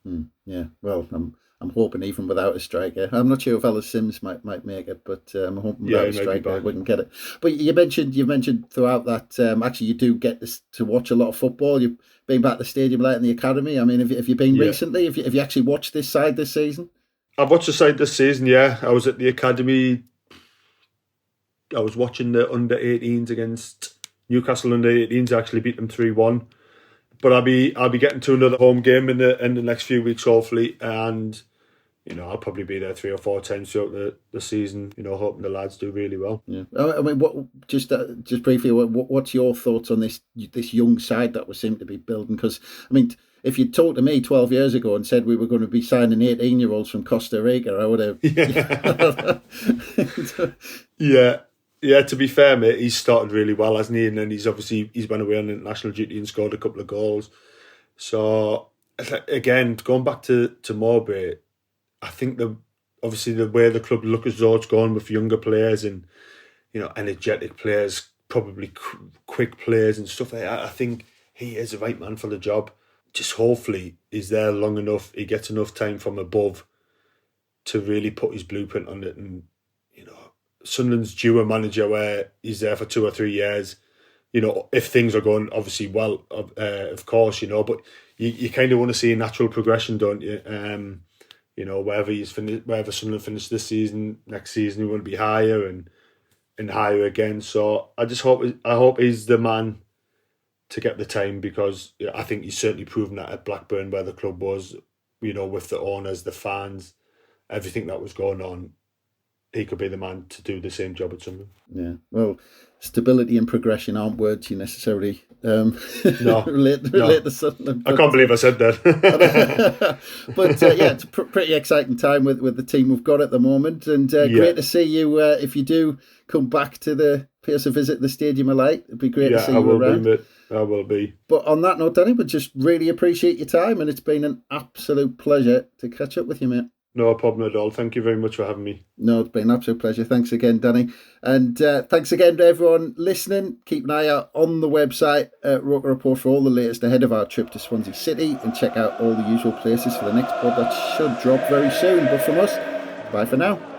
A: Yeah, well, I'm hoping even without a striker. I'm not sure if Ellis Sims might make it, but I'm hoping without a striker we can get it. But you mentioned throughout that actually you do get to watch a lot of football. You've been back at the stadium late in the academy. I mean, have you been recently? Have you actually watched this side this season?
B: I've watched the side this season. Yeah, I was at the academy. I was watching the under 18s against Newcastle under 18s. Actually beat them 3-1. But I'll be getting to another home game in the next few weeks, hopefully, and I'll probably be there 3 or 4 times throughout the season. Hoping the lads do really well.
A: Yeah, I mean, just briefly, what's your thoughts on this young side that we seem to be building? Because I mean, if you'd talked to me 12 years ago and said we were going to be signing 18-year-olds from Costa Rica, I would have.
B: Yeah. Yeah, to be fair, mate, he's started really well, hasn't he? And then he's went away on international duty and scored a couple of goals. So, again, going back to Mowbray, I think obviously the way the club look as though it's going with younger players and, energetic players, probably quick players and stuff like that, I think he is the right man for the job. Just hopefully he's there long enough, he gets enough time from above to really put his blueprint on it. And, Sunderland's due a manager where he's there for 2 or 3 years. If things are going obviously well, of course, but you kind of want to see a natural progression, don't you? Wherever Sunderland finished this season, next season we want to be higher and higher again. So I hope he's the man to get the time, because I think he's certainly proven that at Blackburn, where the club was, with the owners, the fans, everything that was going on, he could be the man to do the same job at Sunderland.
A: Yeah, well, stability and progression aren't words you necessarily relate to Sunderland.
B: I can't believe I said that.
A: But it's a pretty exciting time with the team we've got at the moment, and great to see you. If you do come back to pay us a visit at the Stadium of Light, it'd be great to see you around.
B: I will be.
A: But on that note, Danny, we just really appreciate your time, and it's been an absolute pleasure to catch up with you, mate.
B: No problem at all. Thank you very much for having me.
A: No, it's been an absolute pleasure. Thanks again, Danny. And thanks again to everyone listening. Keep an eye out on the website, ROKER Report, for all the latest ahead of our trip to Swansea City, and check out all the usual places for the next pod that should drop very soon. But from us, bye for now.